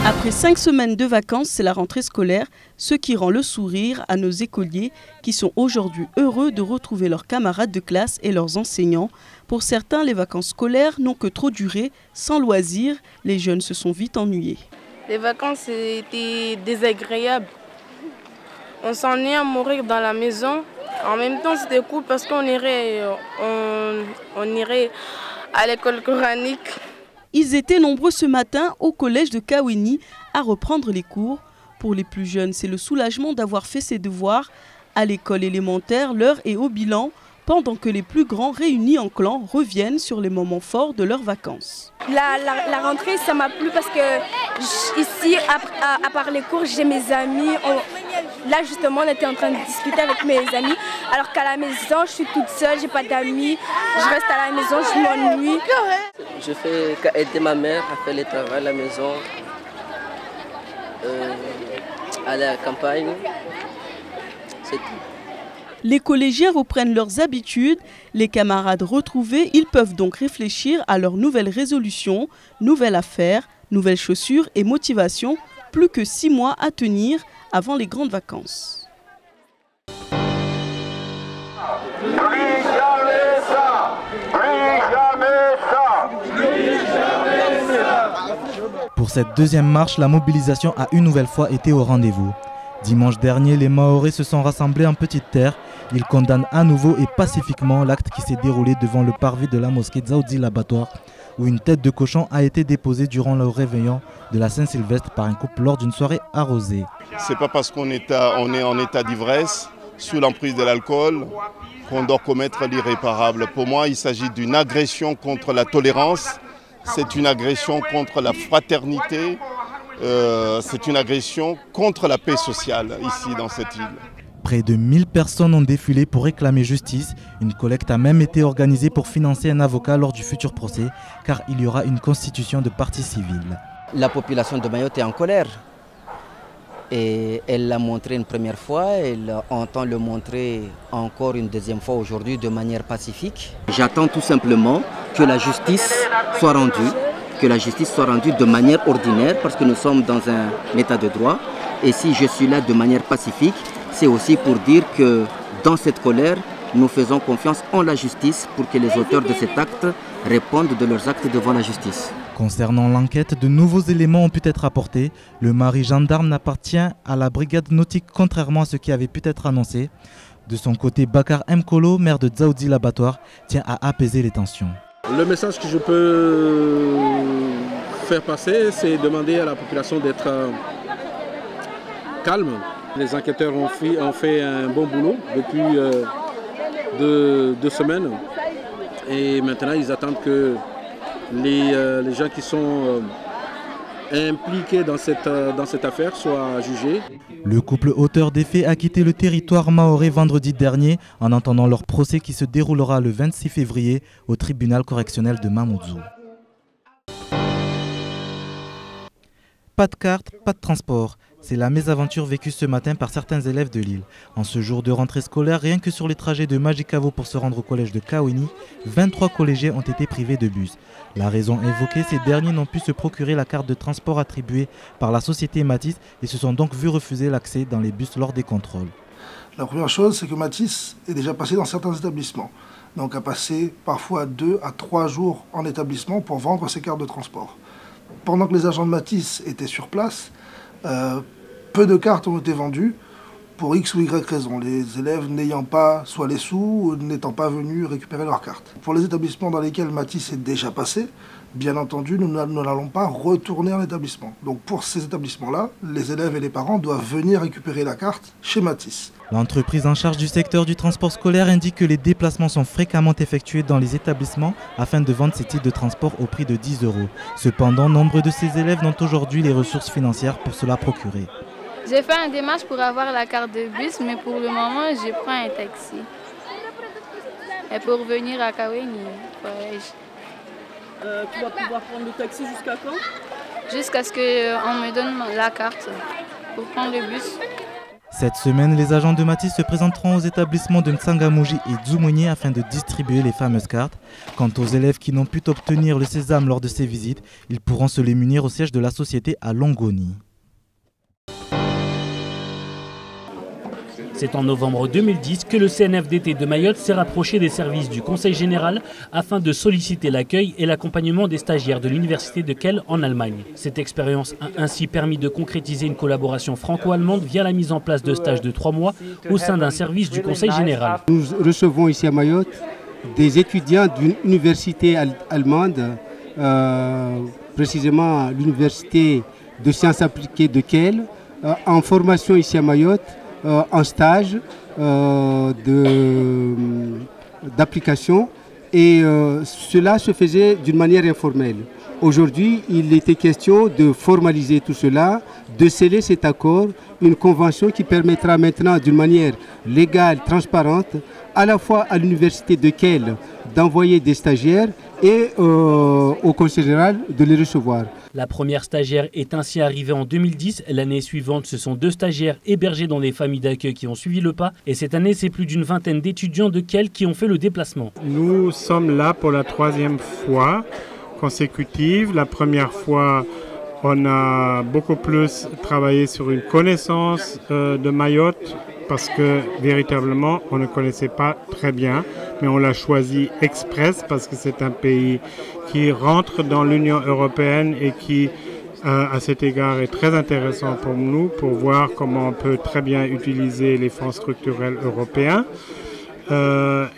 Après 5 semaines de vacances, c'est la rentrée scolaire, ce qui rend le sourire à nos écoliers qui sont aujourd'hui heureux de retrouver leurs camarades de classe et leurs enseignants. Pour certains, les vacances scolaires n'ont que trop duré. Sans loisirs, les jeunes se sont vite ennuyés. Les vacances étaient désagréables. On s'ennuyait à mourir dans la maison. En même temps, c'était cool parce qu'on irait à l'école coranique. Ils étaient nombreux ce matin au collège de Kaweni à reprendre les cours. Pour les plus jeunes, c'est le soulagement d'avoir fait ses devoirs. À l'école élémentaire, l'heure est au bilan, pendant que les plus grands réunis en clan reviennent sur les moments forts de leurs vacances. La rentrée, ça m'a plu parce que ici, à part les cours, j'ai mes amis. Là, justement, on était en train de discuter avec mes amis. Alors qu'à la maison, je suis toute seule, j'ai pas d'amis. Je reste à la maison, je m'ennuie. Je fais qu'aider ma mère à faire les travaux à la maison, aller à la campagne, c'est tout. Les collégiens reprennent leurs habitudes. Les camarades retrouvés, ils peuvent donc réfléchir à leurs nouvelles résolutions, nouvelles affaires, nouvelles chaussures et motivation. Plus que 6 mois à tenir avant les grandes vacances. Pour cette deuxième marche, la mobilisation a une nouvelle fois été au rendez-vous. Dimanche dernier, les Mahorais se sont rassemblés en petite terre. Ils condamnent à nouveau et pacifiquement l'acte qui s'est déroulé devant le parvis de la mosquée Dzaoudi l'Abattoir, où une tête de cochon a été déposée durant le réveillon de la Saint-Sylvestre par un couple lors d'une soirée arrosée. C'est pas parce qu'on est en état d'ivresse, sous l'emprise de l'alcool, qu'on doit commettre l'irréparable. Pour moi, il s'agit d'une agression contre la tolérance, c'est une agression contre la fraternité, c'est une agression contre la paix sociale ici dans cette île. Près de 1000 personnes ont défilé pour réclamer justice. Une collecte a même été organisée pour financer un avocat lors du futur procès, car il y aura une constitution de partie civile. La population de Mayotte est en colère. Et elle l'a montré une première fois, elle entend le montrer encore une deuxième fois aujourd'hui de manière pacifique. J'attends tout simplement que la justice soit rendue, de manière ordinaire, parce que nous sommes dans un état de droit. Et si je suis là de manière pacifique, c'est aussi pour dire que dans cette colère, nous faisons confiance en la justice pour que les auteurs de cet acte répondent de leurs actes devant la justice. Concernant l'enquête, de nouveaux éléments ont pu être apportés. Le mari gendarme n'appartient à la brigade nautique contrairement à ce qui avait pu être annoncé. De son côté, Bakar Mkolo, maire de Dzaoudi l'Abattoir, tient à apaiser les tensions. Le message que je peux faire passer, c'est demander à la population d'être calme. Les enquêteurs ont fait un bon boulot depuis 2 semaines et maintenant ils attendent que les gens qui sont impliqués dans cette affaire soient jugés. Le couple auteur des faits a quitté le territoire mahorais vendredi dernier en attendant leur procès qui se déroulera le 26 février au tribunal correctionnel de Mamoudzou. Pas de carte, pas de transport. C'est la mésaventure vécue ce matin par certains élèves de l'île. En ce jour de rentrée scolaire, rien que sur les trajets de Majikavo pour se rendre au collège de Kaweni, 23 collégiens ont été privés de bus. La raison évoquée, ces derniers n'ont pu se procurer la carte de transport attribuée par la société Matisse et se sont donc vus refuser l'accès dans les bus lors des contrôles. La première chose, c'est que Matisse est déjà passé dans certains établissements. Donc a passé parfois 2 à 3 jours en établissement pour vendre ses cartes de transport. Pendant que les agents de Matisse étaient sur place, peu de cartes ont été vendues pour X ou Y raison, les élèves n'ayant pas soit les sous ou n'étant pas venus récupérer leurs cartes. Pour les établissements dans lesquels Matisse est déjà passé, bien entendu, nous n'allons pas retourner en établissement. Donc pour ces établissements-là, les élèves et les parents doivent venir récupérer la carte chez Matisse. L'entreprise en charge du secteur du transport scolaire indique que les déplacements sont fréquemment effectués dans les établissements afin de vendre ces titres de transport au prix de 10 €. Cependant, nombre de ces élèves n'ont aujourd'hui les ressources financières pour se la procurer. J'ai fait une démarche pour avoir la carte de bus, mais pour le moment, je prends un taxi. Et pour venir à Kaweni, Tu vas pouvoir prendre le taxi jusqu'à quand? Jusqu'à ce qu'on me donne la carte pour prendre le bus. Cette semaine, les agents de Matisse se présenteront aux établissements de Nsangamouji et Dzoumogné afin de distribuer les fameuses cartes. Quant aux élèves qui n'ont pu obtenir le sésame lors de ces visites, ils pourront se les munir au siège de la société à Longoni. C'est en novembre 2010 que le CNFDT de Mayotte s'est rapproché des services du Conseil général afin de solliciter l'accueil et l'accompagnement des stagiaires de l'université de Kehl en Allemagne. Cette expérience a ainsi permis de concrétiser une collaboration franco-allemande via la mise en place de stages de 3 mois au sein d'un service du Conseil général. Nous recevons ici à Mayotte des étudiants d'une université allemande, précisément l'université de sciences appliquées de Kehl, en formation ici à Mayotte, en stage d'application, et cela se faisait d'une manière informelle. Aujourd'hui, il était question de formaliser tout cela, de sceller cet accord, une convention qui permettra maintenant d'une manière légale, transparente, à la fois à l'université de Kehl d'envoyer des stagiaires et au Conseil général de les recevoir. La première stagiaire est ainsi arrivée en 2010. L'année suivante, ce sont 2 stagiaires hébergés dans les familles d'accueil qui ont suivi le pas. Et cette année, c'est plus d'une vingtaine d'étudiants de Kehl qui ont fait le déplacement. Nous sommes là pour la 3e fois consécutive. La première fois, on a beaucoup plus travaillé sur une connaissance de Mayotte, parce que véritablement on ne connaissait pas très bien, mais on l'a choisi express parce que c'est un pays qui rentre dans l'Union européenne et qui à cet égard est très intéressant pour nous pour voir comment on peut très bien utiliser les fonds structurels européens.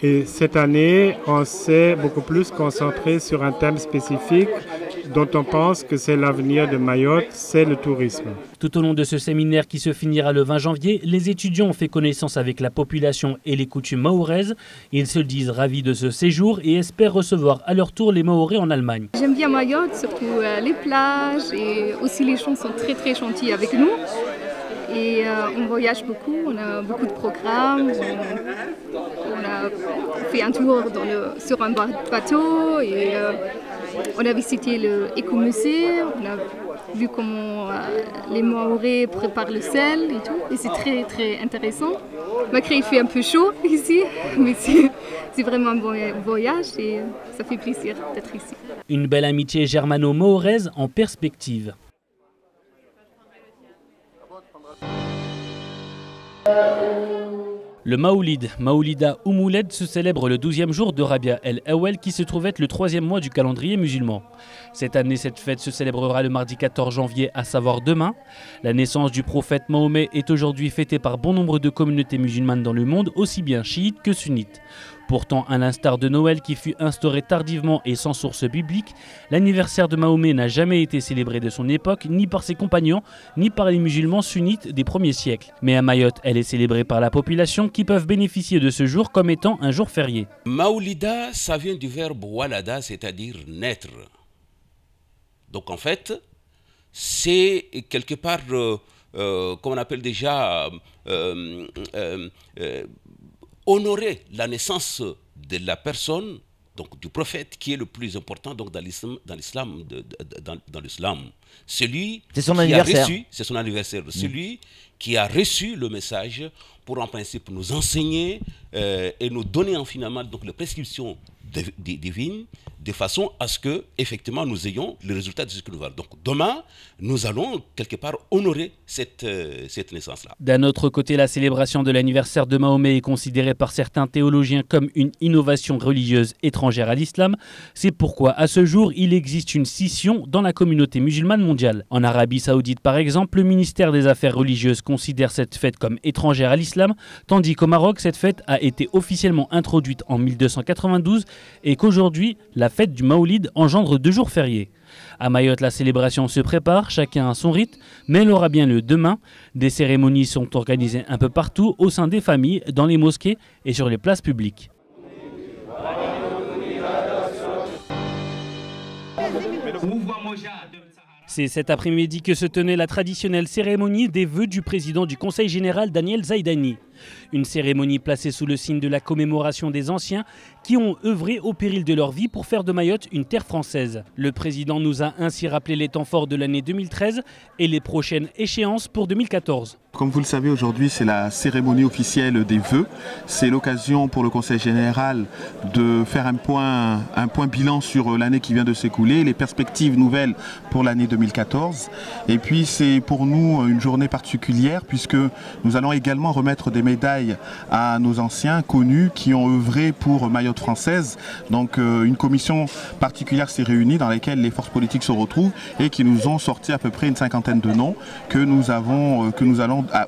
Et cette année, on s'est beaucoup plus concentré sur un thème spécifique dont on pense que c'est l'avenir de Mayotte, c'est le tourisme. Tout au long de ce séminaire qui se finira le 20 janvier, les étudiants ont fait connaissance avec la population et les coutumes mahoraises. Ils se disent ravis de ce séjour et espèrent recevoir à leur tour les Mahorais en Allemagne. J'aime bien Mayotte, surtout les plages, et aussi les gens sont très très gentils avec nous. Et on voyage beaucoup, on a beaucoup de programmes, on a fait un tour sur un bateau et on a visité l'écomusée, on a vu comment les Mahorais préparent le sel et tout, et c'est très très intéressant. Malgré il fait un peu chaud ici, mais c'est vraiment un bon voyage et ça fait plaisir d'être ici. Une belle amitié germano-mahoraise en perspective. Le Maoulid, Maoulida ou Mouled, se célèbre le 12e jour de Rabia el-Awel qui se trouve être le 3e mois du calendrier musulman. Cette année, cette fête se célébrera le mardi 14 janvier, à savoir demain. La naissance du prophète Mahomet est aujourd'hui fêtée par bon nombre de communautés musulmanes dans le monde, aussi bien chiites que sunnites. Pourtant, à l'instar de Noël qui fut instauré tardivement et sans source biblique, l'anniversaire de Mahomet n'a jamais été célébré de son époque, ni par ses compagnons, ni par les musulmans sunnites des premiers siècles. Mais à Mayotte, elle est célébrée par la population qui peuvent bénéficier de ce jour comme étant un jour férié. Maoulida, ça vient du verbe walada, c'est-à-dire naître. Donc en fait, c'est quelque part, comme on appelle déjà, honorer la naissance de la personne, donc du prophète, qui est le plus important donc, dans l'islam. Celui c'est son anniversaire. C'est son anniversaire. Celui qui a reçu le message pour en principe nous enseigner et nous donner finalement donc, les prescriptions divines, de façon à ce que effectivement nous ayons le résultat de ce que nous voulons. Donc demain, nous allons quelque part honorer cette naissance-là. D'un autre côté, la célébration de l'anniversaire de Mahomet est considérée par certains théologiens comme une innovation religieuse étrangère à l'islam. C'est pourquoi à ce jour, il existe une scission dans la communauté musulmane mondiale. En Arabie Saoudite par exemple, le ministère des Affaires religieuses considère cette fête comme étrangère à l'islam, tandis qu'au Maroc, cette fête a été officiellement introduite en 1292 et qu'aujourd'hui, la fête du Maoulid engendre 2 jours fériés. À Mayotte, la célébration se prépare, chacun a son rite, mais elle aura bien lieu demain. Des cérémonies sont organisées un peu partout, au sein des familles, dans les mosquées et sur les places publiques. C'est cet après-midi que se tenait la traditionnelle cérémonie des vœux du président du Conseil général Daniel Zaidani. Une cérémonie placée sous le signe de la commémoration des anciens qui ont œuvré au péril de leur vie pour faire de Mayotte une terre française. Le président nous a ainsi rappelé les temps forts de l'année 2013 et les prochaines échéances pour 2014. Comme vous le savez, aujourd'hui, c'est la cérémonie officielle des vœux. C'est l'occasion pour le Conseil général de faire un point bilan sur l'année qui vient de s'écouler, les perspectives nouvelles pour l'année 2014. Et puis, c'est pour nous une journée particulière puisque nous allons également remettre des médailles à nos anciens connus qui ont œuvré pour Mayotte française. Donc, une commission particulière s'est réunie dans laquelle les forces politiques se retrouvent et qui nous ont sorti à peu près une cinquantaine de noms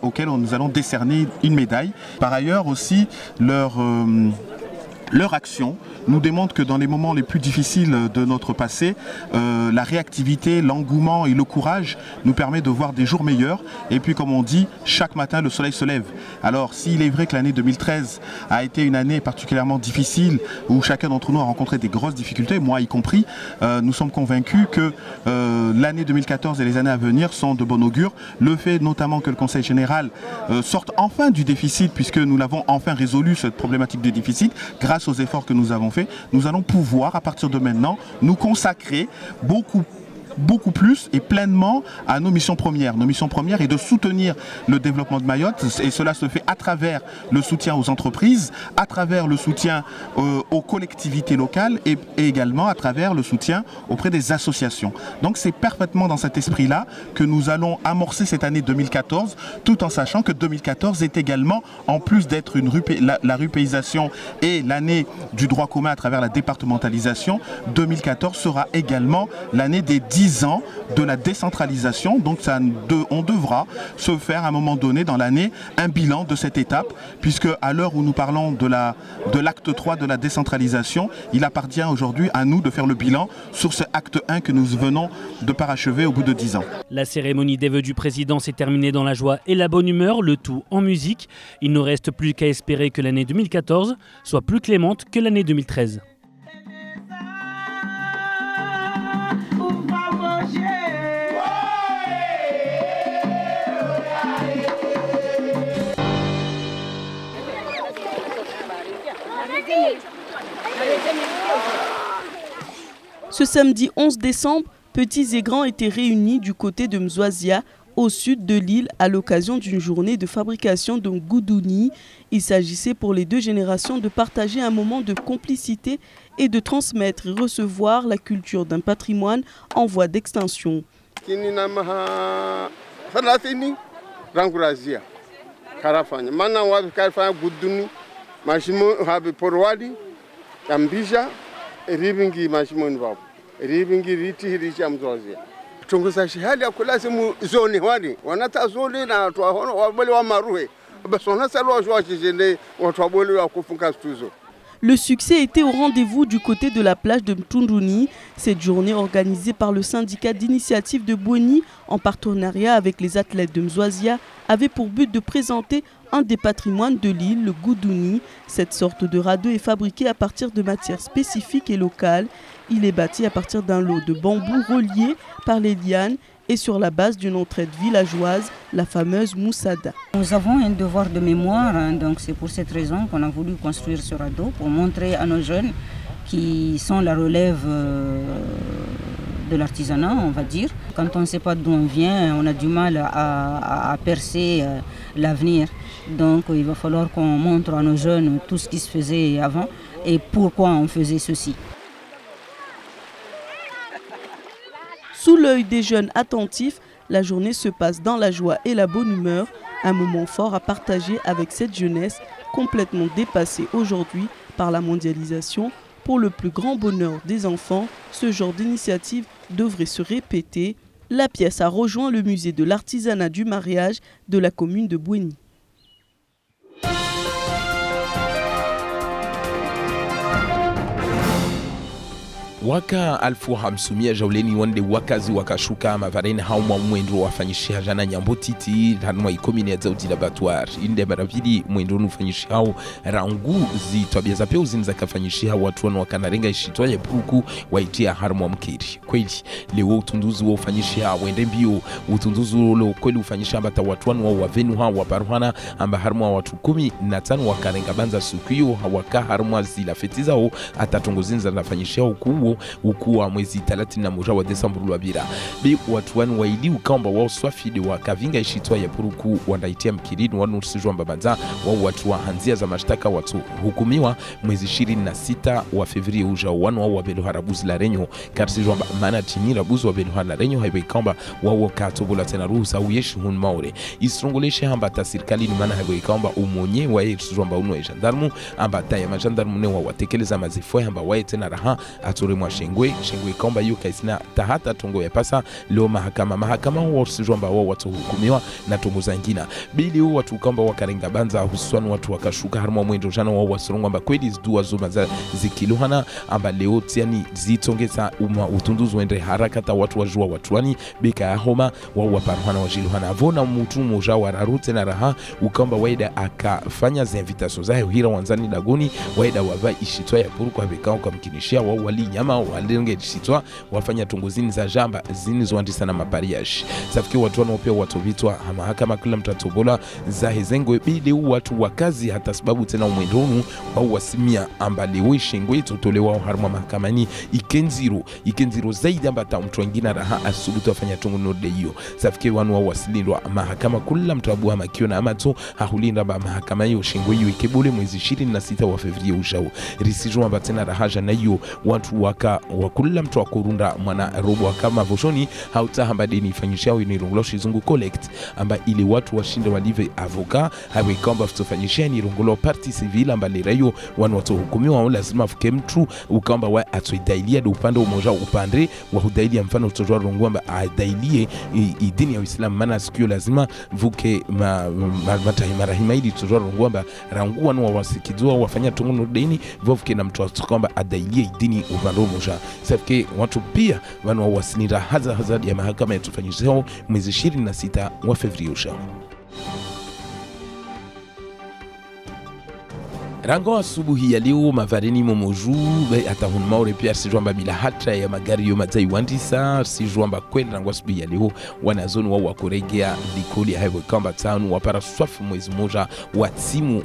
auxquels nous allons décerner une médaille. Par ailleurs aussi, leur action nous démontre que dans les moments les plus difficiles de notre passé, la réactivité, l'engouement et le courage nous permettent de voir des jours meilleurs. Et puis comme on dit, chaque matin le soleil se lève. Alors s'il est vrai que l'année 2013 a été une année particulièrement difficile, où chacun d'entre nous a rencontré des grosses difficultés, moi y compris, nous sommes convaincus que l'année 2014 et les années à venir sont de bon augure. Le fait notamment que le Conseil général sorte enfin du déficit, puisque nous l'avons enfin résolu, cette problématique de déficit, grâce aux efforts que nous avons faits, nous allons pouvoir à partir de maintenant nous consacrer beaucoup plus et pleinement à nos missions premières. Nos missions premières est de soutenir le développement de Mayotte, et cela se fait à travers le soutien aux entreprises, à travers le soutien aux collectivités locales et également à travers le soutien auprès des associations. Donc c'est parfaitement dans cet esprit-là que nous allons amorcer cette année 2014, tout en sachant que 2014 est également, en plus d'être la rupéisation et l'année du droit commun à travers la départementalisation, 2014 sera également l'année des 10 ans de la décentralisation. Donc on devra se faire à un moment donné dans l'année un bilan de cette étape, puisque à l'heure où nous parlons de l'acte 3 de la décentralisation, il appartient aujourd'hui à nous de faire le bilan sur ce acte 1 que nous venons de parachever au bout de 10 ans. La cérémonie des vœux du président s'est terminée dans la joie et la bonne humeur, le tout en musique. Il ne reste plus qu'à espérer que l'année 2014 soit plus clémente que l'année 2013. Ce samedi 11 décembre, petits et grands étaient réunis du côté de Mzouazia, au sud de l'île, à l'occasion d'une journée de fabrication d'un goudouni. Il s'agissait pour les deux générations de partager un moment de complicité et de transmettre et recevoir la culture d'un patrimoine en voie d'extinction. Le succès était au rendez-vous du côté de la plage de Mtunduni. Cette journée organisée par le syndicat d'initiative de Bouéni en partenariat avec les athlètes de Mzouazia avait pour but de présenter un des patrimoines de l'île, le goudouni. Cette sorte de radeau est fabriqué à partir de matières spécifiques et locales. Il est bâti à partir d'un lot de bambous reliés par les lianes et sur la base d'une entraide villageoise, la fameuse Moussada. Nous avons un devoir de mémoire, donc c'est pour cette raison qu'on a voulu construire ce radeau, pour montrer à nos jeunes qui sont la relève de l'artisanat, on va dire. Quand on ne sait pas d'où on vient, on a du mal à percer l'avenir. Donc il va falloir qu'on montre à nos jeunes tout ce qui se faisait avant et pourquoi on faisait ceci. Sous l'œil des jeunes attentifs, la journée se passe dans la joie et la bonne humeur, un moment fort à partager avec cette jeunesse complètement dépassée aujourd'hui par la mondialisation. Pour le plus grand bonheur des enfants, ce genre d'initiative devrait se répéter. La pièce a rejoint le musée de l'artisanat du mariage de la commune de Bouéni. waka 1500 jauleni wande wakazi wakashuka mavareni hauma mwendo wafanyishia jana nyambo titi hanwa ikomine ya zaudi laboratoire inde barabili mwendo nufanyishi hao rangu zitwabia za peo zinza kafanyishia watu wanu wakanarenga ishitwa ya puruku waitia harmwa mkiri kweli leo utunduzi wa ufanyishia wende mbio utunduzi ulo kweli ufanyishia ambata watu wanu wa wavenu hao waparuhana amba harmwa watu 15 wakarenga banza sukuyo hawaka harmwa zila fetizao atatongozinza nafanyishia ukuwa mwezi 31 wa Desemba lwabira bi watu wanu waili ukamba wao swafide wakavinga ishitwa ya puruku wandaitia mkirini wanu usijwa mbabanza wao watu wa hanzia za mashtaka watu hukumiwa mwezi 26 wa Fevrier uja wanu wao wabelo harabuzi la renyo karsijwa maana timira buzu wabelo hara renyo haiwe ikamba wao katobola tena ruhusa uyeshi hun maure isrongoleshe hambata sirikali ni maana haiwe ikamba umonye wa yesu mba uno ya gendarmu ambata ya majandarmu ne wa watekeleza mazifo hamba wae tena raha atore mwa shengwe kamba yu kaisina tahata tongo ya pasa leo mahakama wa usijomba wao watu hukumiwa na tongo zangina bili u watu kamba wakarenga banza hususan watu wakashuka harma mwendo jana wao wasurungu amba kweli ziduwa zuma za zikiluhana amba leo tiani zitongeza utunduzu wendre harakata watu wajua watuani beka ya homa wao waparuhana wajiluhana avona mutu moja wararute na raha ukamba waida akafanya za invitation za hira wanzani dagoni waida wava ishitwa ya puru kwa bekao kwa mkinishia wao wali nyama walenge shitwa wafanya tunguzini za jamba zini zoandisa na mapariash safiki watu wanaopea watu vitwa mahakama kila mtatobola za hezengwe bide watu wakazi hata sababu tena umwendonu wao wasimia ambali wishengwe tutolewa harma mahakamani ikenziro zaidi ambata mtu wengine raha asubutu wafanya tungu node hiyo safiki wanu wao wasilindwa mahakama kula mtabu hamakio na amato hahulinda mahakama hiyo shengwe hiyo ikebule mwezi 26 wa Fevrier ujao risijwa ambatena rahaja na hiyo watu wakula mtu wakurunda mwana robo kama voshoni hauta hambadeni fanyishao ni rongloshi zungu collect amba ili watu washinde walive avoka hawe kamba futofanyishia ni rongolo parti civile amba lerayo wanu watu hukumiwa wao lazima fuke mtu ukamba wa atuidailia do upande umoja upande wa hudailia mfano utojwa rongo amba adailie idini ya Uislamu maana sikio lazima vuke marahima ili utojwa rongo amba rangu wanu wawasikizua wafanya tungu deni vuke na mtu kwamba adailie idini upande umoja safike watu pia wanu wasinira hazard ya mahakama ya tufanyishao mwezi 26 wa Fevrier ushao rango asubuhi ya leo mavareni momoju hata hunmaure pia sijwamba bila hatra ya magari yo mazai wandisa sijwamba kweli rango asubuhi ya leo wanazoni wao wakuregea likoli haiwe kamba tanu wapara swafu mwezi moja wa timu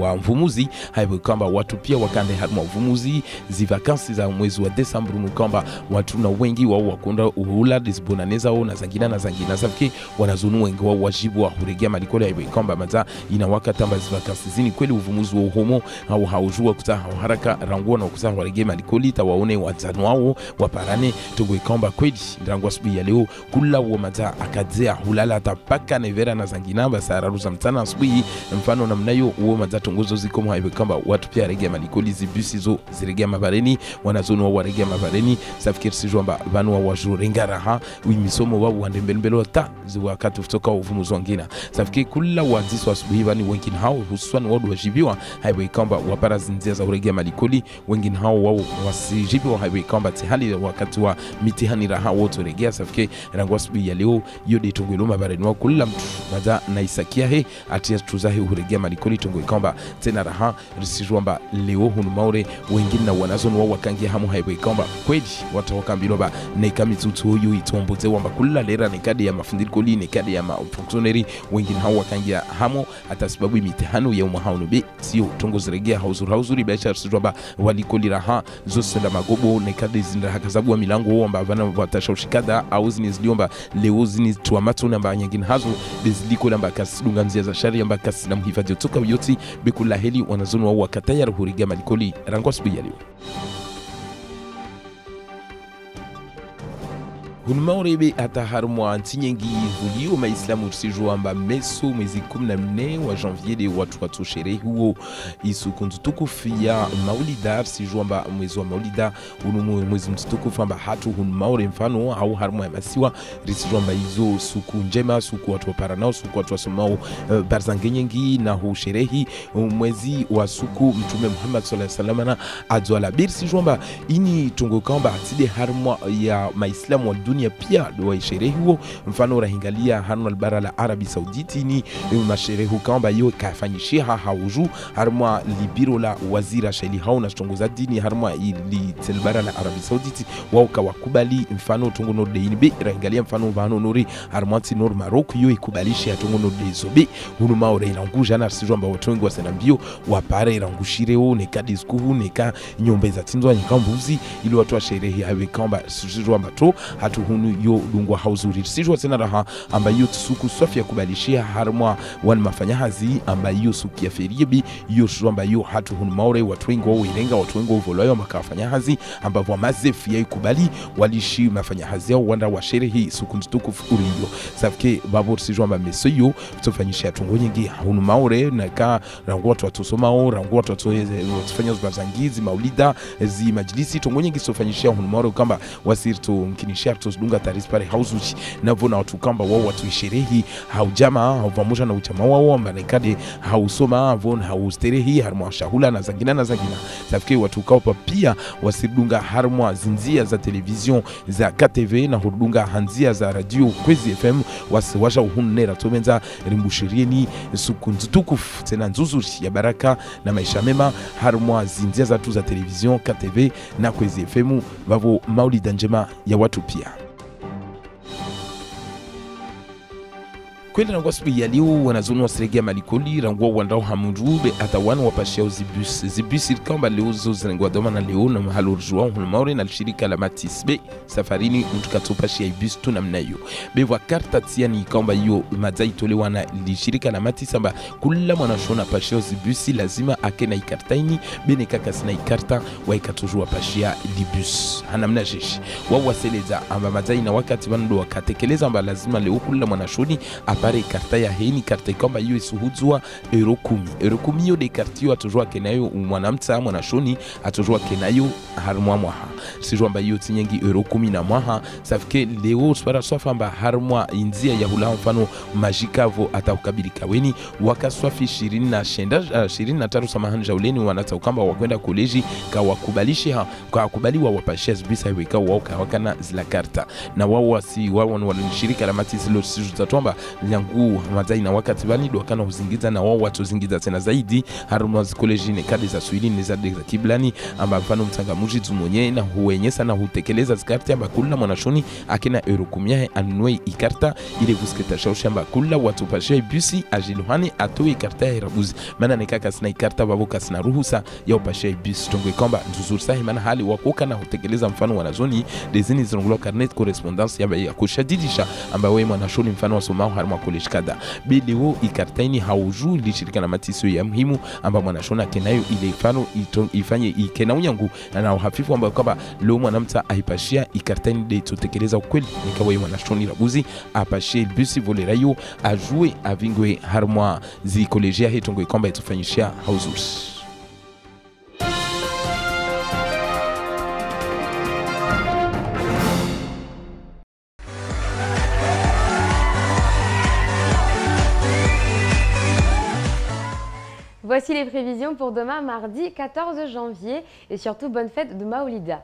wa mvumuzi haiwe kamba watu pia wakande harma mvumuzi zivakansi za mwezi wa Desemba nukamba watu na wengi wao wakunda uhula disbonaneza o na zangina safiki wanazoni wengi wao wajibu wa huregea malikoli haiwe kamba maza inawaka tamba zivakansi zini kweli uvumuzi wa homo au haujua kuta haraka ranguo na kusa warege malikoli tawaone wazanu wao waparane togo ikamba kweli ranguo asubuhi ya leo kula wa maza akadzea hulala tapaka nevera na zangina basararu za mtana asubuhi mfano namnayo uo maza tongozo zikomo haiwe kamba watu pia rege malikoli zibusi zo zirege mabareni wanazonu wa warege mabareni safikiri sijwamba vanu wa wajurenga raha uimisomo wao wandembelembelo ta ziwakati kutoka uvumuzo wangina safikiri kula waziswa asubuhi vani wengine hao hususan wadu wajibiwa haiwe kamba wapara zinzia za urege malikoli wengine hao wao wasijibiwa haiwe kamba tihali wakati wa mitihani raha wote regea safike rangwa asubuhi ya leo yode tongelo mabareni wao kula mtu maza na isakia he atia tuzahe urege malikoli tongo kamba tena raha risijwamba leo hunu maure wengine na wanazoni wao wakangia hamu haiwe kamba kweli watawakambilo ba nekamitutu huyu itomboze wamba kula lera nekadi ya mafundikoli nekadi ya mafunksioneri wengine hao wakangia hamu hata sababu mitihano ya umahauno be sio tongo ziregea hauzuri biashara sijwamba walikoli raha zosenda magobo nekadi zinda hakazabu wa milango wamba vana watashaushikada au zinizliomba leo zinituamato namba nyingine hazo deziliko namba kasidunga nzia za shari namba kasina mhifadhi utoka uyoti bekula heli wanazonu wao wakatayar huriga malikoli rangwa asubuhi ya leo Hunmaurebe hata harmwa ntinyengi vulio maislamu tusijua meso mwezi 14 wa janvier de watu sherehe huo isuku ntukufu ya maulida sijua mwezi wa maulida mwezi mtukufu amba hatu hunmaure mfano au harmwa ya masiwa risijua hizo suku njema suku watu waparanao suku watu wasomao barzangenyengi na hu sherehi mwezi wa suku mtume Muhammad sallallahu alaihi wasallam na adzwala bir sijua ini tungo kamba atide harmwa ya maislamu wa dunia pia wa sherehe huo mfano rahingalia harmwa bara la Arabi Sauditi ni masherehe kamba yo kafanyishia hauju harmwa libiro la wazira sheli hauna tungoza dini harmwa ili telbara la Arabi Sauditi wao kawakubali mfano tungo no de inbe rahingalia mfano vano nori harmwa tinor Maroko yo ikubalisha ya tungo no de zobe hunu maore ilanguja na sijua watu wengi wasenambio wapare ilangushireo neka diskuhu neka nyombe za tinzwa nyikambuzi ili watu wa sherehe hawe kamba sijua mbato hatu hunu yo dungwa hauzuri sijua tena raha amba yo tsuku sofia kubalishia harmwa wan mafanya hazi amba yo suki ya feriebi yo sijua amba yo hatu hunu maore watu wengi wao ilenga watu wengi wovoloyo makafanya hazi amba vwa mazefu ya ikubali walishi mafanya hazi yao wanda wa sherehe suku ntuku uriyo safke babur sijua amba meso yo tufanyishia tungo nyingi hunu maore naka rangu watu watusomao rangu watu watufanya zbazangizi maulida zi majlisi tungo nyingi tufanyishia hunu maore kamba wasirtu mkinishia tudunga tarispare hauzuchi navona watu kamba wao watu sherehi haujama hauvamusha na uchama wao ambarekade hausoma avon hausterehi harmwa shahula na zangina safike watu kaupa pia wasidunga harmwa zinzia za television za KTV na hudunga hanzia za radio Kwezi FM wasiwasha uhunera tomenza rimbushirieni suku ntukufu tena nzuzuri ya baraka na maisha mema harmwa zinzia za tu za television KTV na Kwezi FM vavo maulida njema ya watu pia. Kweli na ngwasibu ya liu wanazonu wa seregi ya malikoli rangwa wandao hamurube ata wana wapashia zibus ilkamba leo zo zirengwa doma na leo na mahalurjua hunmaure na lishirika la Matisbe safarini utukatopashia ibus tunamnayo bewa karta tiani kamba yu madzai tolewa na lishirika la Matisamba kula mwanashona pashia zibus lazima ake na ikartaini bene kakasina ikarta wa ikatujua pashia libus hanamna jeshi wawaseleza amba madzai na wakati bando wakatekeleza amba lazima leo kula mwanashoni pare karta ya heni karta kamba yu isuhudzwa euro 10 yo de kartio atujua kenayo mwanamta mwanashoni atujua kenayo harmwa mwaha sijua mba yu tinyengi euro 10 na mwaha safike leo spara sofa mba harmwa inzia ya hula mfano majikavo atakabili kaweni wakaswafi 23 samahani jauleni wanata ukamba wakwenda koleji kawakubalishi kwa wakubaliwa wapashia zibisa weka wakana zila karta na wao wasi wao wanishirika la Matisi lo sijuta tomba yangu mazai na wakati bani wakana uzingiza na wao watu zingiza tena zaidi harumwa college ne kadi za Swahili ni za kiblani amba mfano mtangamuji tumonye na huenyesa na hutekeleza zikarti amba kula mwanashoni akina euro 10 anunue ikarta ile vusketa shausha amba kula watu pashe busi ajiluhani atoe ikarta ya rabuzi maana nikaka sina ikarta babuka sina ruhusa ya pashe bus tongwe kwamba nzuri sahi maana hali wakoka na hutekeleza mfano wanazoni dezini zirungulo carnet correspondance ya kushadidisha amba wewe mwanashoni mfano wasomao harumwa college kada bileo ikartaini hauju lishirika na Matisio ya muhimu amba mwanashona kenayo ile ifano ifanye ikena unyangu na uhafifu amba kwamba leo mwanamta aipashia ikartaini de tutekeleza ukweli nikawa mwanashoni rabuzi apashia busi volerayo ajue avingwe harumwa zi college hetongwe kwamba itufanyishia hauzus. Voici les prévisions pour demain, mardi 14 janvier, et surtout bonne fête de Maoulida.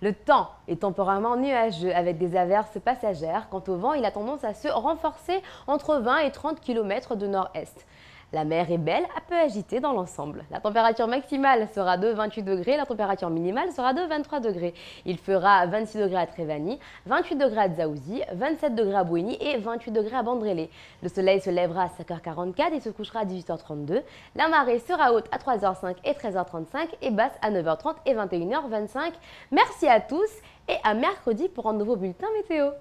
Le temps est temporairement nuageux avec des averses passagères. Quant au vent, il a tendance à se renforcer entre 20 et 30 km de nord-est. La mer est belle, un peu agitée dans l'ensemble. La température maximale sera de 28 degrés, la température minimale sera de 23 degrés. Il fera 26 degrés à Trévani, 28 degrés à Dzaouzi, 27 degrés à Bouéni et 28 degrés à Bandrélé. Le soleil se lèvera à 5h44 et se couchera à 18h32. La marée sera haute à 3h05 et 13h35 et basse à 9h30 et 21h25. Merci à tous et à mercredi pour un nouveau bulletin météo.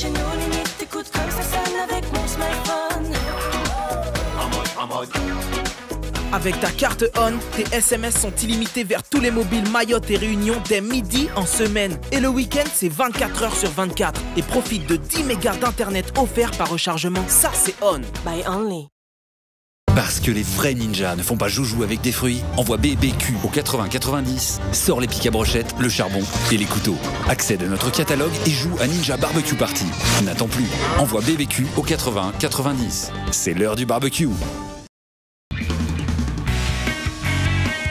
chez nous, limite t'écoutes comme ça sonne avec mon smartphone. En mode. Avec ta carte ON, tes SMS sont illimités vers tous les mobiles Mayotte et Réunion dès midi en semaine. Et le week-end, c'est 24 heures sur 24. Et profite de 10 mégas d'internet offerts par rechargement. Ça, c'est ON. By Only. Parce que les vrais ninjas ne font pas joujou avec des fruits, envoie BBQ au 80-90, sors les pics à brochettes, le charbon et les couteaux. Accède à notre catalogue et joue à Ninja Barbecue Party. N'attends plus, envoie BBQ au 80-90. C'est l'heure du barbecue.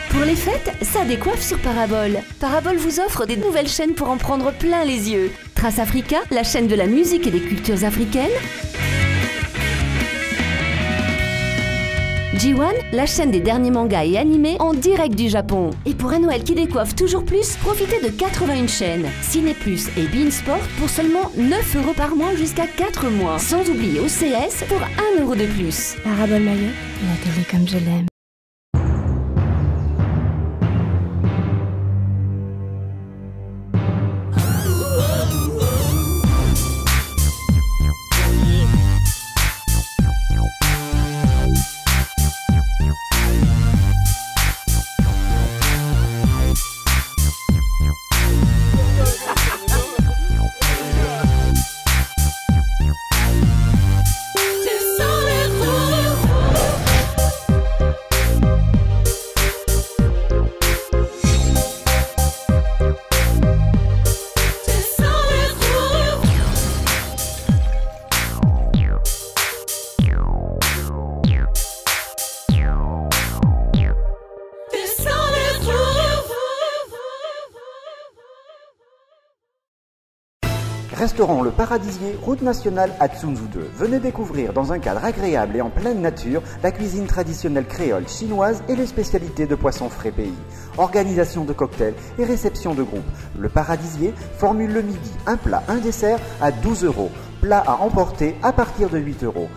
Pour les fêtes, ça décoiffe sur Parabole. Parabole vous offre des nouvelles chaînes pour en prendre plein les yeux. Trace Africa, la chaîne de la musique et des cultures africaines. G1, la chaîne des derniers mangas et animés en direct du Japon. Et pour un Noël qui décoiffe toujours plus, profitez de 81 chaînes. Ciné Plus et Bein Sport pour seulement 9 € par mois jusqu'à 4 mois. Sans oublier OCS pour 1 € de plus. Parabole Mayotte, la télé comme je l'aime. Restaurant Le Paradisier, route nationale à Tsunzu 2. Venez découvrir dans un cadre agréable et en pleine nature la cuisine traditionnelle créole, chinoise et les spécialités de poissons frais pays. Organisation de cocktails et réception de groupe. Le Paradisier formule le midi, un plat, un dessert à 12 €. Plat à emporter à partir de 8 €.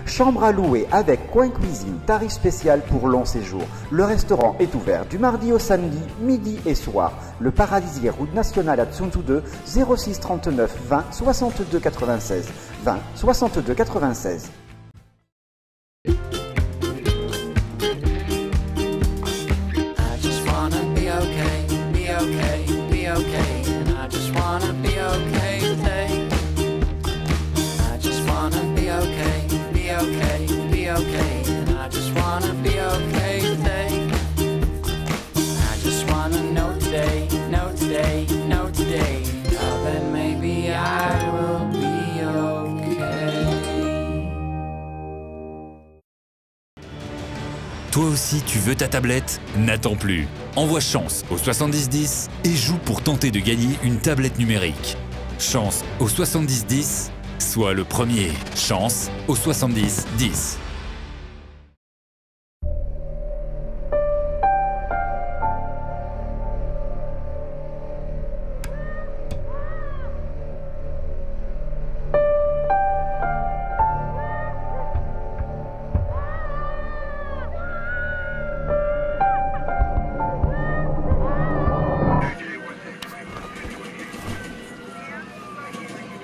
Chambre à louer avec coin cuisine, tarif spécial pour long séjour. Le restaurant est ouvert du mardi au samedi, midi et soir. Le Paradisier, route nationale à Tsunzu 2, 06 39 20 62 96. 20 62 96. Toi aussi, tu veux ta tablette? N'attends plus. Envoie Chance au 7010 et joue pour tenter de gagner une tablette numérique. Chance au 7010, sois le premier. Chance au 7010.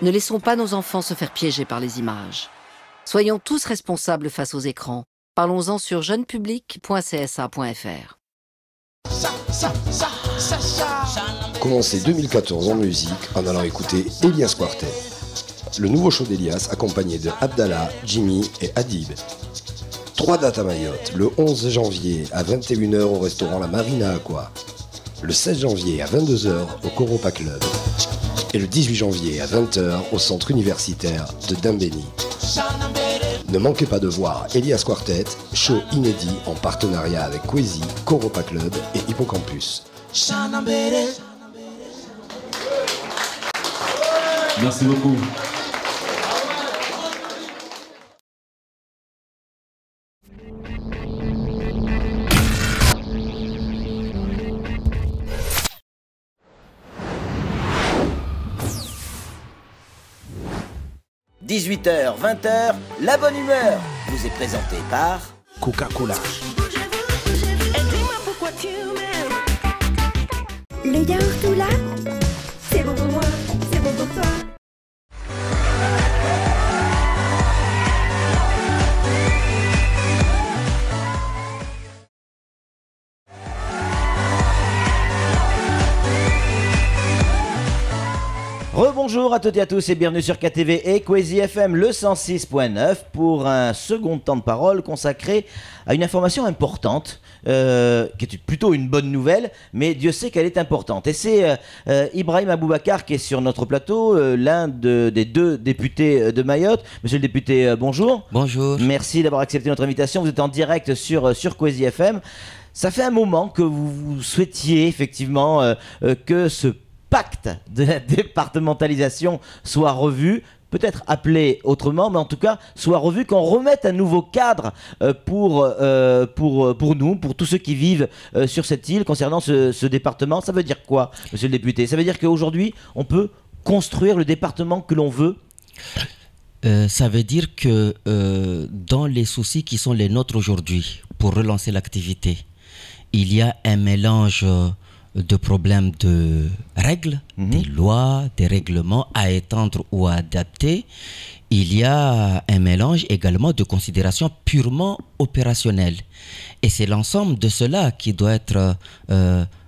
Ne laissons pas nos enfants se faire piéger par les images. Soyons tous responsables face aux écrans. Parlons-en sur jeunepublic.csa.fr. Commencez 2014 en musique en allant écouter Elias Quartet. Le nouveau show d'Elias accompagné de Abdallah, Jimmy et Adib. 3 dates à Mayotte, le 11 janvier à 21 h au restaurant La Marina Aqua. Le 16 janvier à 22 h au Coropa Club. Et le 18 janvier à 20 h au centre universitaire de Dambéni. Ne manquez pas de voir Elias Quartet, show inédit en partenariat avec Kwezi, Coropa Club et Hippocampus. Merci beaucoup. « 18h, 20h, la bonne humeur vous est présentée par Coca-Cola. Le yaourt tout là, c'est bon pour moi, c'est bon pour toi. Bonjour à toutes et à tous et bienvenue sur KTV et Kwezi FM le 106.9 pour un second temps de parole consacré à une information importante qui est plutôt une bonne nouvelle, mais Dieu sait qu'elle est importante. Et c'est Ibrahim Aboubacar qui est sur notre plateau, l'un des deux députés de Mayotte. Monsieur le député, bonjour. Bonjour. Merci d'avoir accepté notre invitation. Vous êtes en direct sur Kwezi FM. Ça fait un moment que vous souhaitiez effectivement que ce pacte de la départementalisation soit revu, peut-être appelé autrement, mais en tout cas soit revu, qu'on remette un nouveau cadre pour nous, pour tous ceux qui vivent sur cette île concernant ce département. Ça veut dire quoi, monsieur le député? Ça veut dire qu'aujourd'hui, on peut construire le département que l'on veut? Ça veut dire que dans les soucis qui sont les nôtres aujourd'hui, pour relancer l'activité, il y a un mélange de problèmes de règles, des lois, des règlements à étendre ou à adapter. Il y a un mélange également de considérations purement opérationnelles. Et c'est l'ensemble de cela qui doit être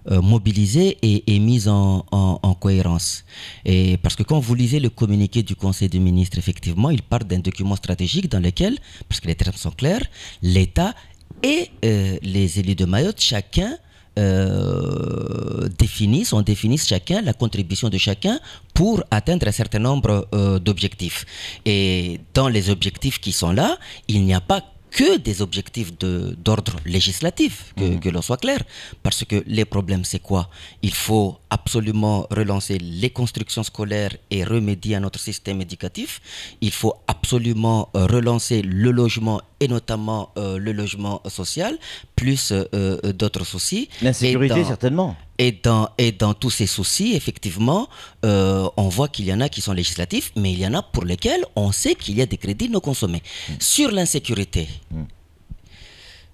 mobilisé et mis en cohérence. Et parce que quand vous lisez le communiqué du Conseil des ministres, effectivement, il part d'un document stratégique dans lequel, parce que les termes sont clairs, l'État et les élus de Mayotte, chacun définissent chacun la contribution de chacun pour atteindre un certain nombre d'objectifs. Et dans les objectifs qui sont là, il n'y a pas que des objectifs d'ordre législatif, que l'on soit clair. Parce que les problèmes, c'est quoi? Il faut absolument relancer les constructions scolaires et remédier à notre système éducatif. Il faut absolument relancer le logement et notamment le logement social, plus d'autres soucis. L'insécurité, certainement. Et dans tous ces soucis, effectivement, on voit qu'il y en a qui sont législatifs, mais il y en a pour lesquels on sait qu'il y a des crédits non consommés. Sur l'insécurité,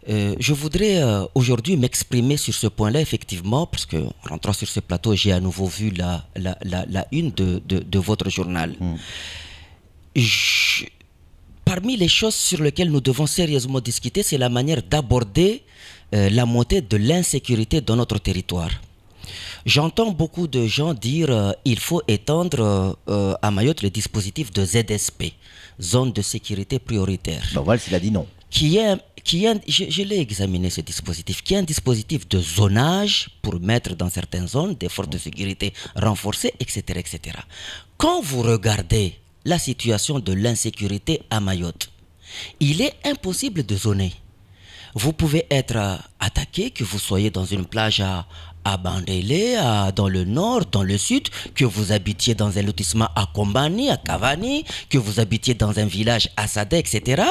je voudrais aujourd'hui m'exprimer sur ce point-là, effectivement, parce que en rentrant sur ce plateau, j'ai à nouveau vu la une de votre journal. Parmi les choses sur lesquelles nous devons sérieusement discuter, c'est la manière d'aborder la montée de l'insécurité dans notre territoire. J'entends beaucoup de gens dire il faut étendre à Mayotte le dispositif de ZSP, zone de sécurité prioritaire. Ben voilà, s'il a dit non. Je l'ai examiné, ce dispositif, qui est un dispositif de zonage pour mettre dans certaines zones des forces de sécurité renforcées, etc., etc. Quand vous regardez la situation de l'insécurité à Mayotte, il est impossible de zoner. Vous pouvez être attaqué, que vous soyez dans une plage à Bandélé, dans le nord, dans le sud, que vous habitiez dans un lotissement à Kombani, à Cavani, que vous habitiez dans un village à Sadek, etc.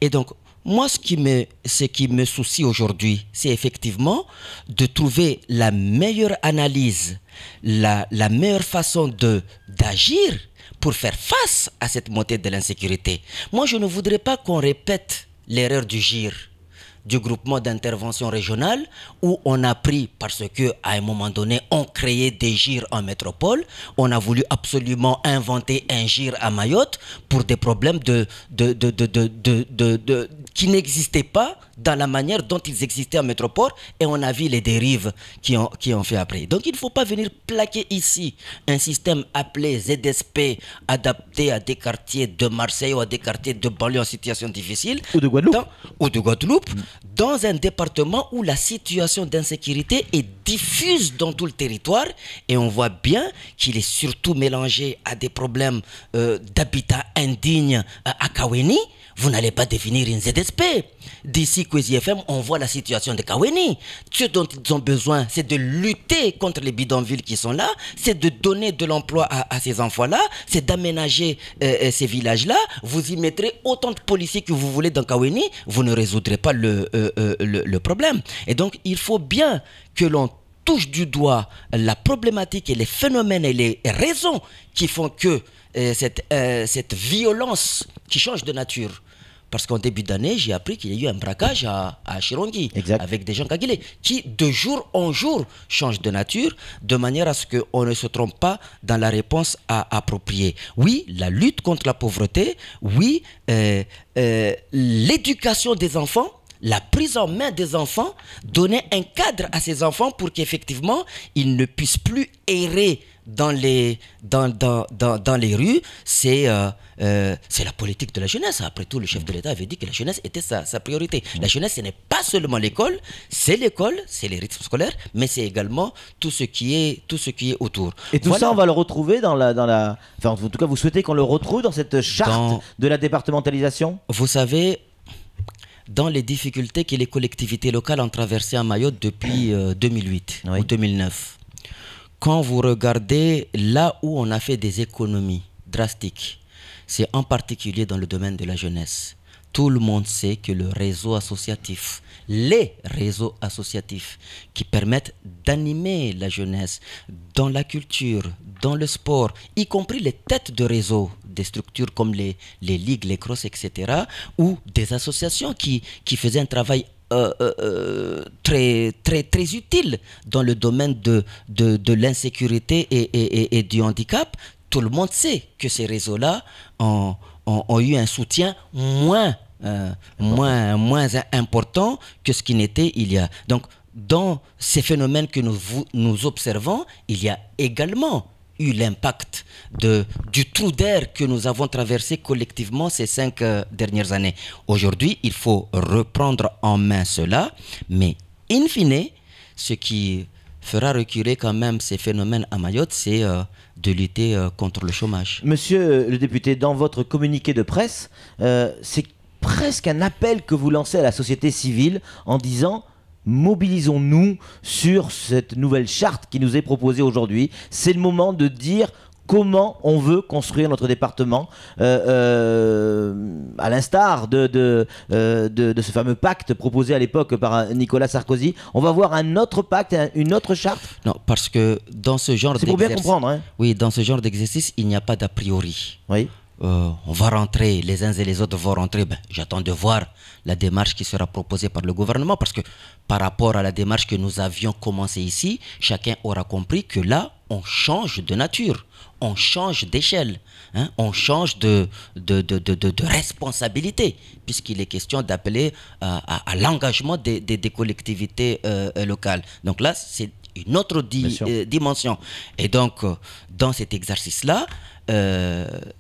Et donc, moi, ce qui me soucie aujourd'hui, c'est effectivement de trouver la meilleure analyse, la meilleure façon d'agir pour faire face à cette montée de l'insécurité. Moi, je ne voudrais pas qu'on répète l'erreur du GIR, du groupement d'intervention régionale, où on a pris, parce qu'à un moment donné, on créait des GIR en métropole, on a voulu absolument inventer un GIR à Mayotte pour des problèmes qui n'existaient pas dans la manière dont ils existaient en métropole, et on a vu les dérives qui ont fait après. Donc il ne faut pas venir plaquer ici un système appelé ZSP adapté à des quartiers de Marseille ou à des quartiers de banlieue en situation difficile. Ou de Guadeloupe. Dans un département où la situation d'insécurité est diffuse dans tout le territoire, et on voit bien qu'il est surtout mélangé à des problèmes d'habitat indigne à Kaweni. Vous n'allez pas définir une ZSP. D'ici Kwezi FM, on voit la situation de Kaweni. Ce dont ils ont besoin, c'est de lutter contre les bidonvilles qui sont là, c'est de donner de l'emploi à ces enfants-là, c'est d'aménager ces villages-là. Vous y mettrez autant de policiers que vous voulez dans Kaweni, vous ne résoudrez pas le problème. Et donc, il faut bien que l'on touche du doigt la problématique et les phénomènes et les raisons qui font que cette violence qui change de nature. Parce qu'en début d'année, j'ai appris qu'il y a eu un braquage à Chirongi, avec des gens kagilés, qui de jour en jour changent de nature, de manière à ce qu'on ne se trompe pas dans la réponse appropriée. Oui, la lutte contre la pauvreté, oui, l'éducation des enfants, la prise en main des enfants, donner un cadre à ces enfants pour qu'effectivement, ils ne puissent plus errer dans les rues. C'est la politique de la jeunesse. Après tout, le chef de l'État avait dit que la jeunesse était sa priorité. La jeunesse, ce n'est pas seulement l'école, c'est les rythmes scolaires, mais c'est également tout ce qui est autour. Et tout ça, on va le retrouver enfin, en tout cas, vous souhaitez qu'on le retrouve dans cette charte de la départementalisation? Vous savez, dans les difficultés que les collectivités locales ont traversées à Mayotte depuis 2008 ou 2009, quand vous regardez là où on a fait des économies drastiques, c'est en particulier dans le domaine de la jeunesse. Tout le monde sait que le réseau associatif, les réseaux associatifs qui permettent d'animer la jeunesse dans la culture, dans le sport, y compris les têtes de réseau, des structures comme les ligues, les crosses, etc., ou des associations qui faisaient un travail très utile dans le domaine de l'insécurité et du handicap. Tout le monde sait que ces réseaux-là ont eu un soutien moins important que ce qui n'était il y a. Donc, dans ces phénomènes que nous observons, il y a également eu l'impact du trou d'air que nous avons traversé collectivement ces 5 dernières années. Aujourd'hui, il faut reprendre en main cela, mais in fine, ce qui fera reculer quand même ces phénomènes à Mayotte, c'est de lutter contre le chômage. Monsieur le député, dans votre communiqué de presse, c'est presque un appel que vous lancez à la société civile en disant: mobilisons-nous sur cette nouvelle charte qui nous est proposée aujourd'hui. C'est le moment de dire comment on veut construire notre département, à l'instar de ce fameux pacte proposé à l'époque par Nicolas Sarkozy. On va voir un autre pacte, une autre charte? Non, parce que dans ce genre d'exercice... C'est pour bien comprendre, hein. Oui, dans ce genre d'exercice, il n'y a pas d'a priori. Oui. On va rentrer, les uns et les autres vont rentrer. J'attends de voir la démarche qui sera proposée par le gouvernement, parce que par rapport à la démarche que nous avions commencée ici, chacun aura compris que là, on change de nature, on change d'échelle, hein, on change de responsabilité, puisqu'il est question d'appeler à l'engagement des collectivités locales. Donc là, c'est une autre dimension. Et donc, dans cet exercice-là,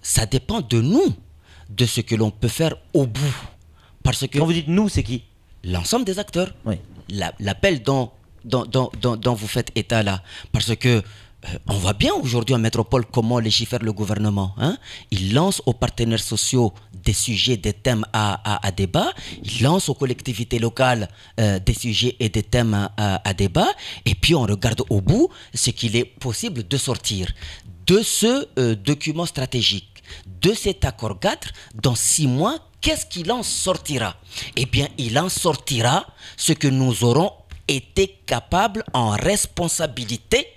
ça dépend de nous, de ce que l'on peut faire au bout. Parce que quand vous dites nous, c'est qui? L'ensemble des acteurs. Oui. L'appel dont vous faites état là. Parce que on voit bien aujourd'hui en métropole comment légifère le gouvernement, hein? Il lance aux partenaires sociaux des sujets, des thèmes à débat. Il lance aux collectivités locales des sujets et des thèmes à débat. Et puis on regarde au bout ce qu'il est possible de sortir de ce document stratégique, de cet accord 4. Dans 6 mois, qu'est-ce qu'il en sortira? Eh bien, il en sortira ce que nous aurons été capables en responsabilité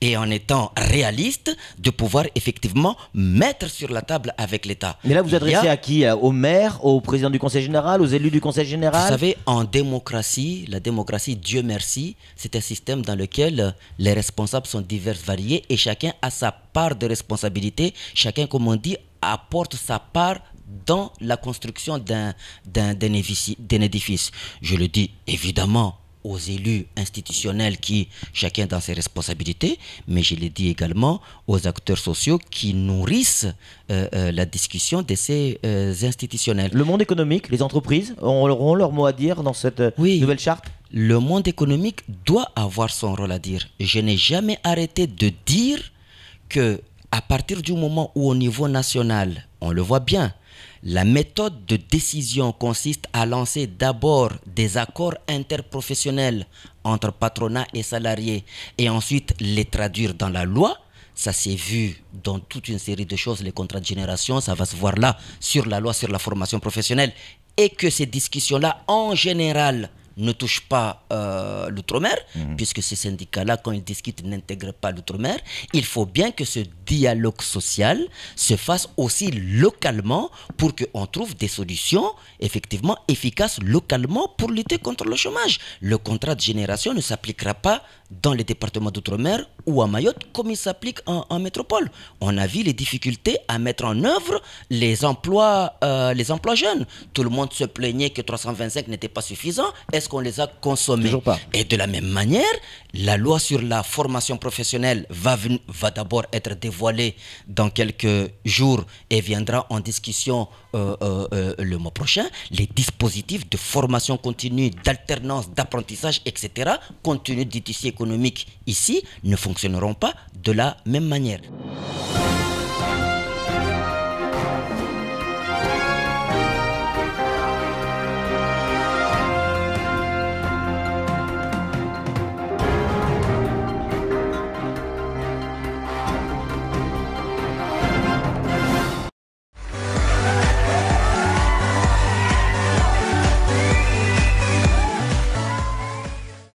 et en étant réaliste, de pouvoir effectivement mettre sur la table avec l'État. Mais là, vous adressez à qui? Au maire, au président du conseil général, aux élus du conseil général? Vous savez, en démocratie, la démocratie, Dieu merci, c'est un système dans lequel les responsables sont divers, variés, et chacun a sa part de responsabilité. Chacun, comme on dit, apporte sa part dans la construction d'un édifice. Je le dis évidemment aux élus institutionnels qui, chacun dans ses responsabilités, mais je le dis également aux acteurs sociaux qui nourrissent la discussion de ces institutionnels. Le monde économique, les entreprises auront leur mot à dire dans cette nouvelle charte? Le monde économique doit avoir son rôle à dire. Je n'ai jamais arrêté de dire que à partir du moment où au niveau national, on le voit bien, la méthode de décision consiste à lancer d'abord des accords interprofessionnels entre patronat et salariés et ensuite les traduire dans la loi. Ça s'est vu dans toute une série de choses, les contrats de génération, ça va se voir là sur la loi sur la formation professionnelle, et que ces discussions-là, en général, ne touchent pas l'outre-mer, puisque ces syndicats-là, quand ils discutent, n'intègrent pas l'outre-mer. Il faut bien que ce dialogue social se fasse aussi localement pour qu'on trouve des solutions effectivement efficaces localement pour lutter contre le chômage. Le contrat de génération ne s'appliquera pas dans les départements d'outre-mer ou à Mayotte comme il s'applique en métropole. On a vu les difficultés à mettre en œuvre les emplois jeunes. Tout le monde se plaignait que 325 n'était pas suffisant. Est-ce qu'on les a consommés? Toujours pas. Et de la même manière, la loi sur la formation professionnelle va d'abord être dévoilée dans quelques jours et viendra en discussion le mois prochain. Les dispositifs de formation continue, d'alternance, d'apprentissage, etc., compte tenu du tissu économique ici, ne fonctionneront pas de la même manière.